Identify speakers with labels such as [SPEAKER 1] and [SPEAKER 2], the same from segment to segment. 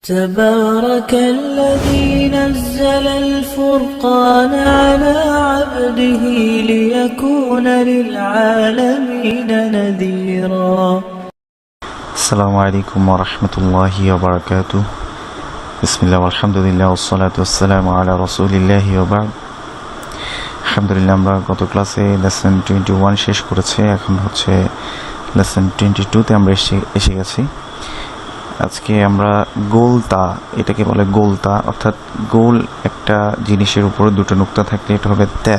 [SPEAKER 1] تبارك الذي نزل الفرقان على عبده ليكون للعالمين نذيرا.
[SPEAKER 2] السلام عليكم ورحمة الله وبركاته. بسم الله والحمد لله والصلاة والسلام على رسول الله وبعد. আলহামদুলিল্লাহ, আমরা গত ক্লাসে লেসন 21 শেষ করেছি। এখন হচ্ছে লেসন 22-তে আমরা এসে গেছি। আজকে আমরা গোলতা, এটাকে বলে গোলতা, অর্থাৎ গোল একটা জিনিসের উপরে দুটো নুক্তা থাকলে এটা হবে ত্যা।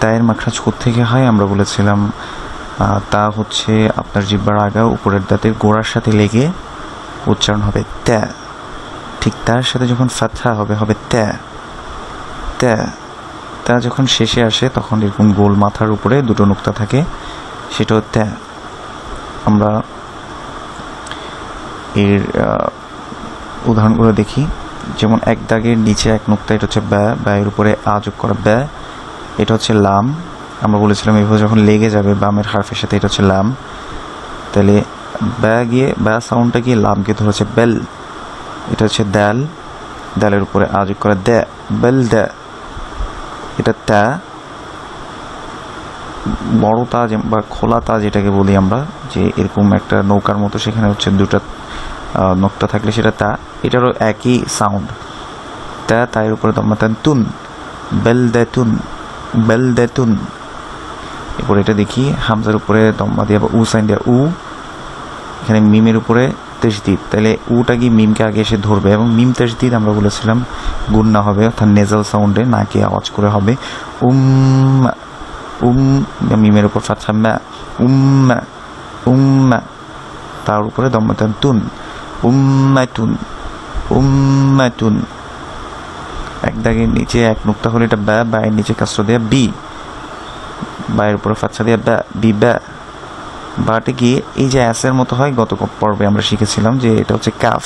[SPEAKER 2] ত্যায়ের মাখরাজ থেকে হয় আমরা বলেছিলাম, তা হচ্ছে আপনার জিহ্বার আগা উপরের দাঁতের গোড়ার সাথে লেগে উচ্চারণ হবে ত্যা। ঠিক তার সাথে যখন ফাতহা হবে ত্যা ত্যা। তা যখন শেষে আসে তখন এরকম গোল মাথার উপরে দুটো নুক্তা থাকে, সেটাও ত্যা। আমরা এর উদাহরণগুলো দেখি। যেমন এক দাগের নিচে এক নুক্তা, এটা হচ্ছে ব্যা, ব্যয়ের উপরে আ যোগ করা ব্যা, এটা হচ্ছে লাম। আমরা বলেছিলাম এভাবে যখন লেগে যাবে বামের হারফের সাথে, এটা হচ্ছে লাম। তাহলে ব্যা গিয়ে ব্যা সাউন্ডটা গিয়ে লামকে ধরেছে বেল, এটা হচ্ছে দ্যাল, দ্যালের উপরে আ যোগ করা দ্যা, বেল দ্যা, এটা ত্যা। বড় তা বা খোলা তা যেটাকে বলি আমরা, যে এরকম একটা নৌকার মতো, সেখানে হচ্ছে দুটা নোক্তা থাকলে সেটা তা, এটারও একই সাউন্ড তা। তার উপরে দম্মা তুন, বেল দেতুন, বেল দেতুন। এরপরে এটা দেখি, হামজার উপরে দম্মা দিয়ে উ সাইন দেওয়া উ, এখানে মিমের উপরে তাসদীদ, তাহলে উটা গিয়ে মিমকে আগে এসে ধরবে, এবং মিম তাসদীদ আমরা বলেছিলাম গুন্না হবে, অর্থাৎ নেজাল সাউন্ডে নাকে আওয়াজ করে হবে মিমের উপর ফাতহা মা, উম্মা। তার উপরে দম্মাতান তুন, উম্মাতুন। এক দাগের নিচে এক নুক্তা হলে এটা ব্যা, ব্যয়ের নিচে কাসরা দেয়া বি, ব্যয়ের উপরে ফাতহা দেয়া ব্যা, বি ব্যা। বাটে গিয়ে এই যে অ্যাসের মতো হয়, গত পর্বে আমরা শিখেছিলাম যে এটা হচ্ছে কাফ।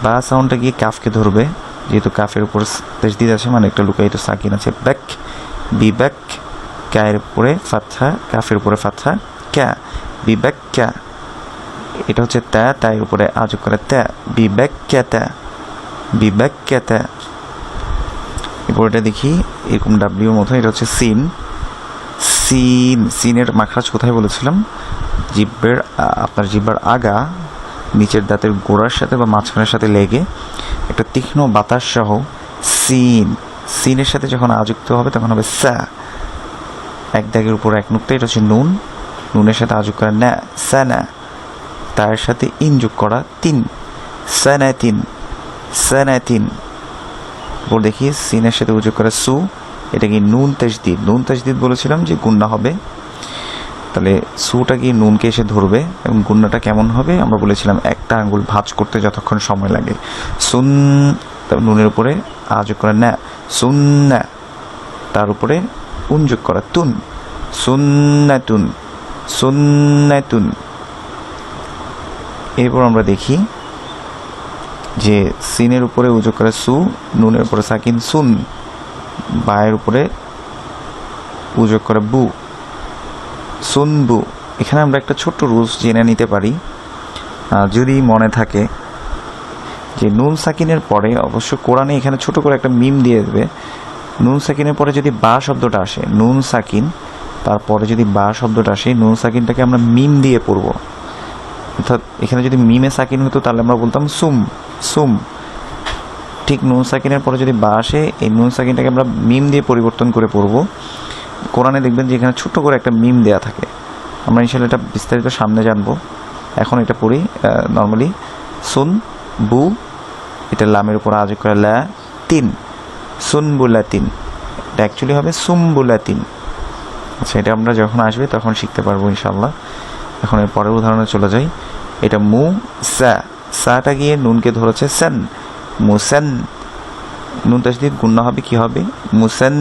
[SPEAKER 2] বা সাউন্ডটা গিয়ে কাফকে ধরবে, যেহেতু কাফের উপর তাসদীদ আছে, মানে একটা লুকায়িত সাকিন আছে, ব্যাক, বি ব্যাক। কায়ের উপরে ফাতহা, কাফের উপরে ফাতহা ক্যা, বি ব্যাক ক্যা। এটা হচ্ছে ত্যা, তার উপরে আ যোগ করে ত্যা, বি ব্যাক ক্যা ত্যা, বি ব্যাক ক্যা ত্যা। এরপর এটা দেখি এরকম ডাব্লিউর মতো, এটা হচ্ছে সিন। সিনের মাখরাজ কোথায় বলেছিলাম? আপনার জিহ্বার আগা নিচের দাঁতের গোড়ার সাথে বা মাঝখানের সাথে লেগে একটা তীক্ষ্ণ বাতাস সহ সিনের সাথে যখন আযুক্ত হবে তখন হবে সা। এক দাগের উপর এক নুক্তা, এটা হচ্ছে নুন, নুনের সাথে আযুক্ত করা না, সানা। তার সাথে ইন যোগ করা তিন, সানাতিন, সানাতিন। এরপর দেখি সিনের সাথে উযোগ করা সু, এটা কি নুন তাসদীদ। নুন তাসদীদ বলেছিলাম যে গুন্না হবে, তাহলে সুটা গিয়ে নুনকে এসে ধরবে, এবং গুন্নাটা কেমন হবে আমরা বলেছিলাম একটা আঙ্গুল ভাঁজ করতে যতক্ষণ সময় লাগে। সুন, নুনের উপরে আ যোগ করা না, সুন্না। তার উপরে উন যোগ করা তুন, সুন্নাতুন, সুন্নাতুন। এরপর আমরা দেখি যে সিনের উপরে উযোগ করে সু, নুনের উপরে সাকিন সুন, বায়ের উপরে উযোগ করে বু, সুনবু। এখানে আমরা একটা ছোট্ট রুলস জেনে নিতে পারি, যদি মনে থাকে যে নুন সাকিনের পরে, অবশ্য কোরআনে এখানে ছোট করে একটা মিম দিয়ে দেবে, নুন সাকিনের পরে যদি বা শব্দটা আসে, নুন সাকিন তারপরে যদি বা শব্দটা আসে, নুন সাকিনটাকে আমরা মিম দিয়ে পড়ব। অর্থাৎ এখানে যদি মিমে সাকিন হতো তাহলে আমরা বলতাম সুম, সুম। ঠিক নুন সাকিনের পরে যদি বা আসে, এই নুন সাকিনটাকে আমরা মিম দিয়ে পরিবর্তন করে পড়ব। কোরআনে দেখবেন যে এখানে ছোট্ট করে একটা মিম দেয়া থাকে। আমরা ইনশাল্লাহ এটা বিস্তারিত সামনে জানবো। এখন এটা পড়ি নর্মালি, সুন বু, এটা লামের উপর আজ করে লা তিন, সুনবুলাতিন। এটা অ্যাকচুয়ালি হবে সুমবুলাতিন। আচ্ছা, এটা আমরা যখন আসবে তখন শিখতে পারবো ইনশাল্লাহ। এখন এর পরের উদাহরণে চলে যাই। এটা মু সা, সাটা গিয়ে নুনকে ধরেছে সেন, মুসেন। নুন তাসদীদ গুন্না হবে, কি হবে? মুসেন,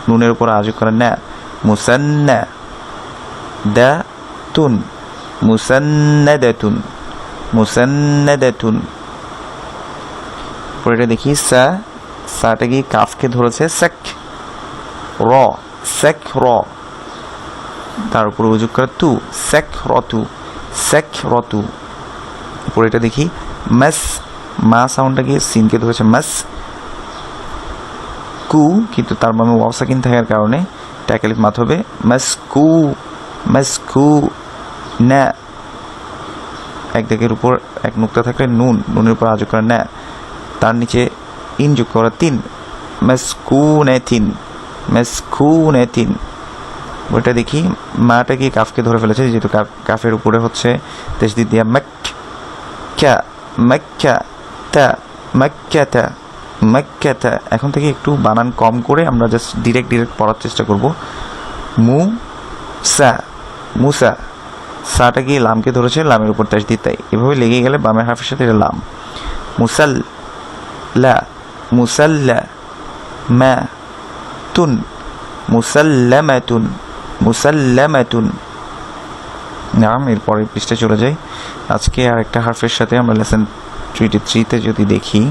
[SPEAKER 2] নুনের উপর আ যোগ করা না, মুসান্না। দা তুন, মুসান্নাদাতুন, মুসান্নাদাতুন। পরে এটা দেখি সা, সাটা গিয়ে কাফকে ধরেছে সেক, র, সেক র। তার উপর উযোগ করে তু, সেক রতু, সেক রতু। পরে এটা দেখি মাস, মা সাউন্ডটা গিয়ে সিনকে ধরেছে মাস কু, কিন্তু তার বামে ওয়াও সাকিন থাকার কারণে এটা এক আলিফ মাদ হবে মাসকু, মাসকু না। এক দাগের উপর এক নুক্তা থাকলে নুন, নুনের উপর আযোগ করা না, তার নিচে ইন যোগ করা তিন, মাসকুনাতিন, মাসকুনাতিন। ওইটা দেখি মাটা গিয়ে কাফকে ধরে ফেলেছে, যেহেতু কাফের উপরে হচ্ছে তাসদিদ দিয়া মাক্কা, মাক্কা তা, মাক্কা তা, মাক্কা তা। এখন থেকে একটু বানান কম করে আমরা জাস্ট ডিরেক্ট পড়ার চেষ্টা করব। মুসা, মুসা, সাটা গিয়ে লামকে ধরেছে, লামের উপর তাসদিদ, তাই এভাবে লেগে গেলে বামের হাফের সাথে এটা লাম। মুসাল্লা, মুসাল্লা মা তুন, মুসাল্লামাতুন, মুসাল্লামাতুন। নাম এরপরের পৃষ্ঠে চলে যাই। আজকে আর একটা হারফের সাথে আমরা লেসন 3তে যদি দেখি,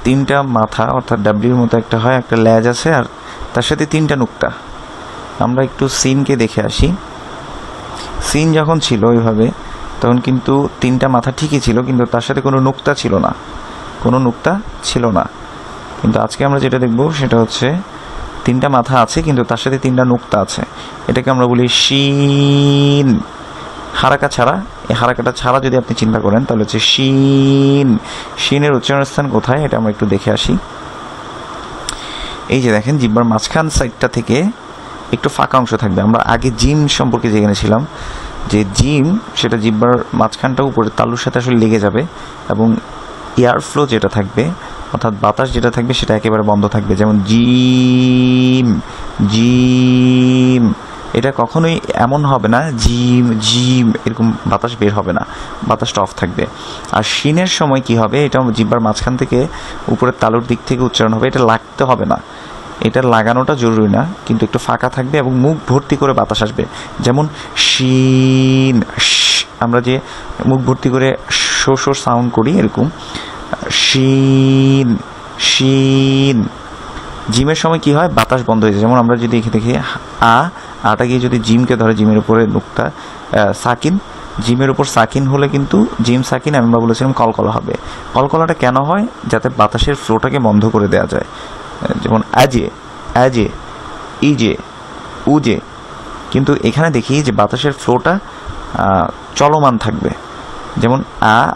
[SPEAKER 2] তিনটা মাথা অর্থাৎ ডাব্লিউর মতো একটা হয়, একটা ল্যাজ আছে, আর তার সাথে তিনটা নুক্তা। আমরা একটু সিনকে দেখে আসি। সিন যখন ছিল ওইভাবে তখন কিন্তু তিনটা মাথা ঠিকই ছিল, কিন্তু তার সাথে কোনো নুক্তা ছিল না, কোনো নুক্তা ছিল না। কিন্তু আজকে আমরা যেটা দেখব সেটা হচ্ছে তিনটা মাথা আছে কিন্তু তার সাথে তিনটা নুক্তা আছে। এটাকে আমরা বলি শিন, হারাকা ছাড়া। এই হারাকাটা ছাড়া যদি আপনি চিন্তা করেন তাহলে হচ্ছে শিন। শিনের উচ্চারণ স্থান কোথায় এটা আমরা একটু দেখে আসি। এই যে দেখেন, জিহ্বার মাঝখান সাইডটা থেকে একটু ফাঁকা অংশ থাকবে। আমরা আগে জিম সম্পর্কে জেনেছিলাম যে জিম সেটা জিহ্বার মাঝখানটা উপরে তালুর সাথে আসলে লেগে যাবে, এবং এয়ার ফ্লো যেটা থাকবে অর্থাৎ বাতাস যেটা থাকবে সেটা একেবারে বন্ধ থাকবে। যেমন জিম, জিম, এটা কখনোই এমন হবে না জিম জিম এরকম বাতাস বের হবে না, বাতাসটা অফ থাকবে। আর শিনের সময় কি হবে, এটা জিহ্বার মাঝখান থেকে উপরের তালুর দিক থেকে উচ্চারণ হবে, এটা লাগতে হবে না, এটা লাগানোটা জরুরি না, কিন্তু একটু ফাঁকা থাকবে এবং মুখ ভর্তি করে বাতাস আসবে। যেমন শিন, আমরা যে মুখ ভর্তি করে শো শো সাউন্ড করি এরকম শিন, শিন। জিমের সময় কি হয়, বাতাস বন্ধ হয়ে যায়। যেমন আমরা যদি দেখি আটা গিয়ে যদি জিমকে ধরে, জিমের উপরে নুক্তা সাকিন, জিমের উপর সাকিন হলে কিন্তু জিম সাকিন আমরা বলেছিলাম কলকলা হবে। কলকলাটা কেন হয়, যাতে বাতাসের ফ্লোটাকে বন্ধ করে দেওয়া যায়। যেমন আজে, আজে, ইজে, উজে। কিন্তু এখানে দেখি যে বাতাসের ফ্লোটা চলমান থাকবে। যেমন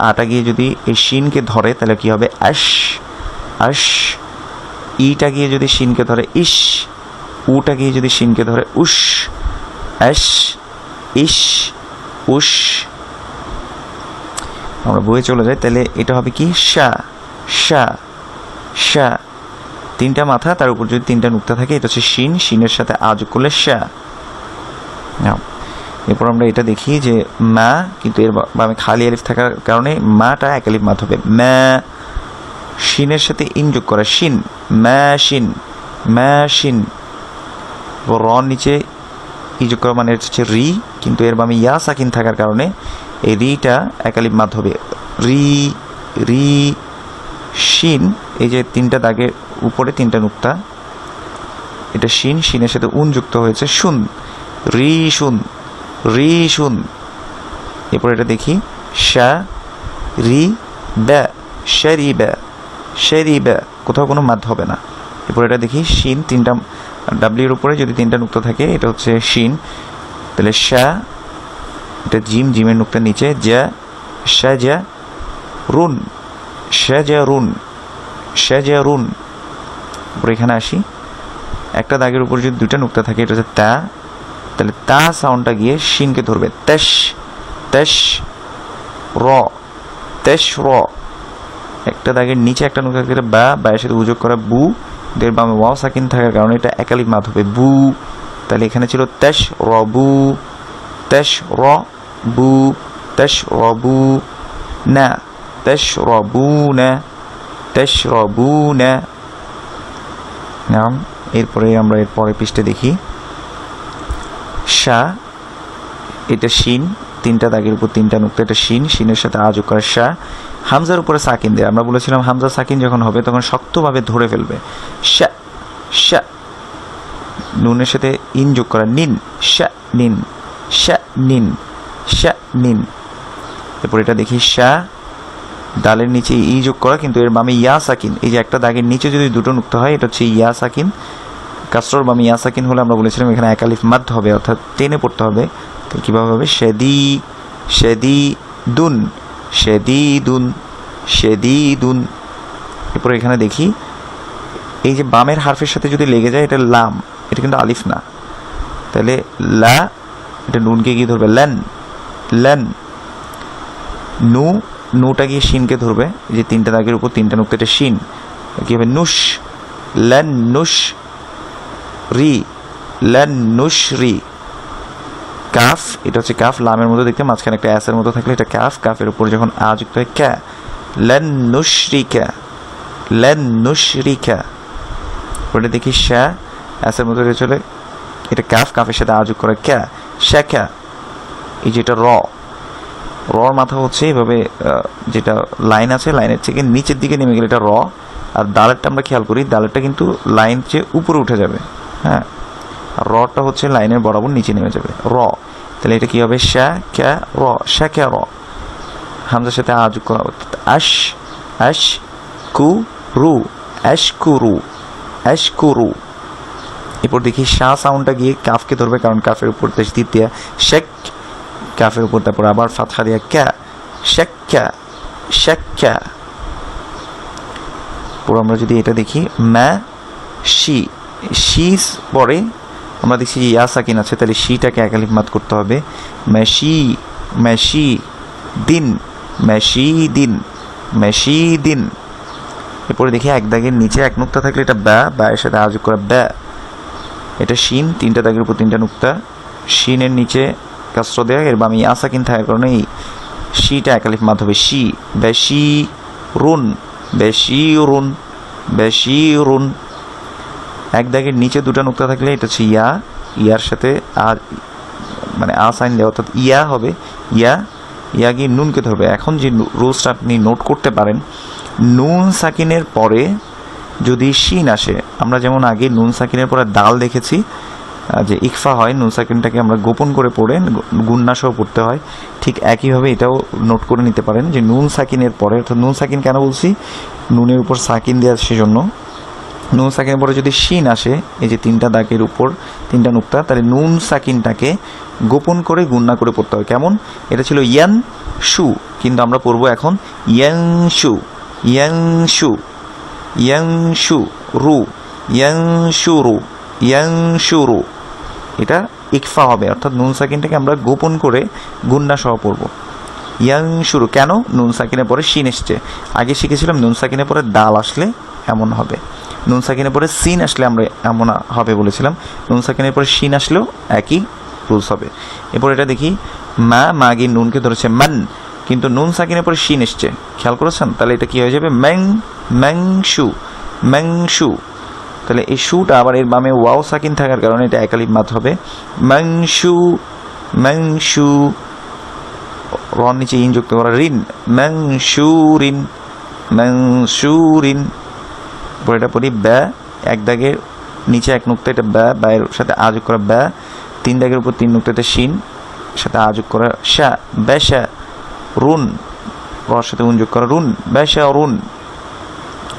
[SPEAKER 2] আটা গিয়ে যদি এই শিনকে ধরে তাহলে কি হবে আশ, আশ। ইটা গিয়ে যদি শিনকে ধরে ইস, উটা গিয়ে যদি শিনকে ধরে উস, আশ, ইস, উস। আমরা বইয়ে চলে যাই, তাহলে এটা হবে কি শা, শা, শা। তিনটা মাথা, তার উপর যদি তিনটা নুক্তা থাকে এটা হচ্ছে শিন, শিনের সাথে যোগ করলে শা। এরপর আমরা এটা দেখি যে মা, কিন্তু এর বামে খালি আলিফ থাকার কারণে মাটা এক আলিফ মাদ হবে মা। শিনের সাথে ইন যোগ করা শিন, মা শিন, মা শিন। র নিচে ই যোগ করা মানে হচ্ছে রি, কিন্তু এর বামে ইয়া সাকিন থাকার কারণে এই রিটা এক আলিফ মাদ হবে রি, রি। শিন, এই যে তিনটা দাগের উপরে তিনটা নুক্তা, এটা শিন, শিনের সাথে উন যুক্ত হয়েছে শুন, রি শুন, রি শুন। এরপর এটা দেখি শা রি ব্যা, শারি ব্যা, শারি ব্যা, কোথাও কোনো মাদ হবে না। এরপর এটা দেখি শিন, তিনটা ডাব্লিউর উপরে যদি তিনটা নুক্তা থাকে এটা হচ্ছে শিন, তাহলে শা, এটা জিম, জিমের নুক্তার নিচে যা, শা যা রুন, শা যা রুন, শা যা রুন। এরপর এখানে আসি, একটা দাগের উপর যদি দুইটা নুক্তা থাকে এটা হচ্ছে তা, তাহলে তা সাউন্ডটা গিয়ে শিনকে ধরবে তেশ, তেশ র, তেশ র। একটা দাগের নিচে একটা নুক্তা থাকে বা, বায়ের সাথে উযোগ করা বু, দের বামে ওয়াও সাকিন থাকার কারণে এটা একালিফ মাদ হবে বু। তাহলে এখানে ছিল তেশ র বু, তেশ র বু, তেশ র বু না, তেশ র বু না, তেশ র বু না। নাম এরপরে আমরা এর পরে পৃষ্ঠে দেখি শা, এটা শিন, তিনটা দাগের উপর তিনটা নুক্তা, এটা শিন, শিনের সাথে যোগ করে শা। হামজার উপরে সাকিন দেয়, আমরা বলেছিলাম হামজা সাকিন যখন হবে তখন শক্তভাবে ধরে ফেলবে শা, শা। নুনের সাথে ইন যোগ করা নিন, শা নিন, শা নিন, শা নিন। এরপর এটা দেখি শা, ডালের নিচে ই যোগ করা, কিন্তু এর বামে ইয়া সাকিন। এই যে একটা দাগের নিচে যদি দুটো নুক্তা হয়, এটা হচ্ছে ইয়া সাকিন। কাসরর বামে ইয়া সাকিন হলে আমরা বলেছিলাম এখানে এক আলিফ মাদ হবে, অর্থাৎ টেনে পড়তে হবে। তো কীভাবে হবে? শেদিদুন, শেদিদুন, শেদিদুন। এরপর এখানে দেখি এই যে বামের হারফের সাথে যদি লেগে যায়, এটা লাম, এটা কিন্তু আলিফ না। তাহলে লা, এটা নুনকে গিয়ে ধরবে, লেন, লেন। নুটা গিয়ে শিনকে ধরবে, এই যে তিনটা দাগের উপর তিনটা নুক্তা, এটা শিন, কি হবে? নুশ, লেন নুশ রি, লেন নুশ রি। কাফ, এটা হচ্ছে কাফ, লামের মতো দেখতে, মাঝখানে একটা অ্যাসের মতো থাকলে এটা কাফ। কাফের উপর যখন আ যুক্ত হয় ক্যা, লেন নুশরিকা, লেন নুশরিকা। ওটা দেখি শ্যা, অ্যাসের মতো চলে, এটা কাফ, কাফের সাথে আ যোগ করে ক্যা, শ্যাখ্যা। এই যেটা রর মাথা হচ্ছে এইভাবে, যেটা লাইন আছে লাইনের থেকে নিচের দিকে নেমে গেলে এটা র। আর দালেরটা আমরা খেয়াল করি, দালেরটা কিন্তু লাইন চেয়ে উপরে উঠে যাবে, হ্যাঁ। আর রটা হচ্ছে লাইনের বরাবর নিচে নেমে যাবে, র। তাহলে এটা কি হবে? শ্যা ক্যা র, শ্যা ক্যা র। হামজার সাথে আ যোগ করা, আশ, আশ কু রু, আশ কু রু, আশ কু রু। এরপর দেখি শাহ সাউন্ডটা গিয়ে কাফকে ধরবে, কারণ কাফের উপর তাসদীদ দিয়া শেক, কাফের উপর তারপর আবার ফাতহা দিয়া ক্যা, শেক্যা, শেক্যা। পুরো আমরা যদি এটা দেখি, ম্যা শি, শি পরে আমরা দেখছি যে ইয়া সাকিন আছে, তাহলে শিটাকে এক আলিফ মাদ করতে হবে। ম্যাশি, ম্যাশি দিন, ম্যাশি দিন, ম্যাশি দিন। এরপরে দেখি এক দাগের নিচে এক নুক্তা থাকলে এটা ব্যা, ব্যয়ের সাথে আ যোগ করা ব্যা, এটা শিন, তিনটা দাগের উপর তিনটা নুক্তা, শিনের নিচে কাসর দেয়া, এর বামে ইয়া সাকিন থাকার কারণে এই শিটা এক আলিফ মাদ হবে, শি, বেশি রুন, বেশি রুন, বেশি রুন। এক দাগের নিচে দুটা নুক্তা থাকলে এটা হচ্ছে ইয়া, ইয়ার সাথে আর মানে আ সাইন দেওয়া, অর্থাৎ ইয়া হবে, ইয়া, ইয়া গিয়ে নুনকে ধরবে। এখন যে রুলসটা আপনি নোট করতে পারেন, নুন সাকিনের পরে যদি শিন আসে, আমরা যেমন আগে নুন সাকিনের পরে দাল দেখেছি যে ইকফা হয়, নুন সাকিনটাকে আমরা গোপন করে পড়ে গুন্না সহ পড়তে হয়, ঠিক একইভাবে এটাও নোট করে নিতে পারেন যে নুন সাকিনের পরে, অর্থাৎ নুন সাকিন কেন বলছি, নুনের উপর সাকিন দেওয়া সেজন্য। নুন সাকিনের পরে যদি শিন আসে, এই যে তিনটা দাগের উপর তিনটা নুক্তা, তাহলে নুন সাকিনটাকে গোপন করে গুন্না করে পড়তে হয়। কেমন? এটা ছিল ইয়ান শু, কিন্তু আমরা পড়বো এখন ইয়াং শু, ইয়াং শু, ইয়াং শু রু, ইয়াং শু রু, ইয়াং শু রু। এটা ইকফা হবে, অর্থাৎ নুন সাকিনটাকে আমরা গোপন করে গুন্না সহ পড়বো। ইয়াং শুরু, কেন? নুন সাকিনের পরে শিন এসছে। আগে শিখেছিলাম নুন সাকিনের পরে দাল আসলে এমন হবে, নুন সাকিনের পরে সিন আসলে আমরা এমন হবে বলেছিলাম, নুন সাকিনের পরে শিন আসলেও একই রুলস হবে। এরপর এটা দেখি, মা গিয়ে নুনকে ধরেছে মান, কিন্তু নুন সাকিনের পরে শিন এসছে, খেয়াল করেছেন? তাহলে এটা কি হয়ে যাবে? ম্যাং, ম্যাং শু, ম্যাং শু। তাহলে এই শুটা আবার এর বামে ওয়াও সাকিন থাকার কারণে এটা এক আলিফ মাদ হবে, ম্যাং শু, ম্যাং শু। রন নিচে ইন যুক্ত করা, রিন, ম্যাং শু রিন, ম্যাং শু রিন। পরে এটা পড়ি ব্যা, এক দাগের নিচে এক নুক্তা, এটা ব্যা, ব্যয়ের সাথে আ যোগ করা ব্যা, তিন দাগের উপর তিন নুক্তাতে শিন, সাথে আ যোগ করা শা, ব্যশা। রুন, রর সাথে উন যোগ করা রুন, ব্যশা রুন।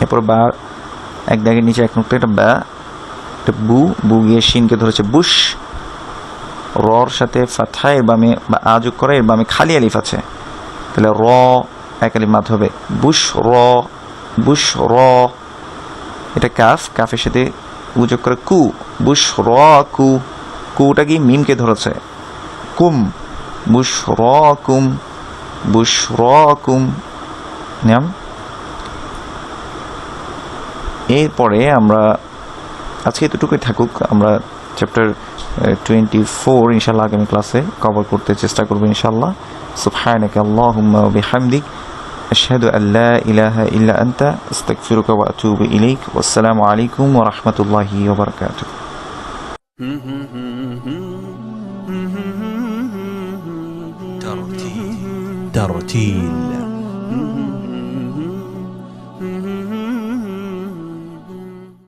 [SPEAKER 2] এরপর বা, এক দাগের নিচে এক নুক্তা, এটা ব্যা, এটা বু গিয়ে শিনকে ধরেছে বুশ। রর সাথে ফাতহা, এর বামে বা আ যোগ করা, এর বামে খালি আলিফ আছে, তাহলে র এক আলিফ মাদ হবে, বুশ র, বুশ র। এটা কাফ, কাফের সাথে উ যোগ করে কু, বুশ র কু, কুটা কি মিমকে ধরেছে, কুম, বুশ র কুম, বুশ র কুম। নাম এরপরে আমরা আজকে এতটুকুই থাকুক, আমরা চ্যাপ্টার 24 ইনশাআল্লাহ আগামী ক্লাসে কভার করতে চেষ্টা করবো ইনশাআল্লাহ। সুবহানাকা আল্লাহুম্মা ওয়া বিহামদিক, আশহাদু আল্লা ইলাহা ইল্লা আনতা, আস্তাগফিরুকা ওয়া আতুবু ইলাইক। ওয়াসসালামু আলাইকুম ওয়া রাহমাতুল্লাহি ওয়া বারাকাতুহু।
[SPEAKER 3] ترتيل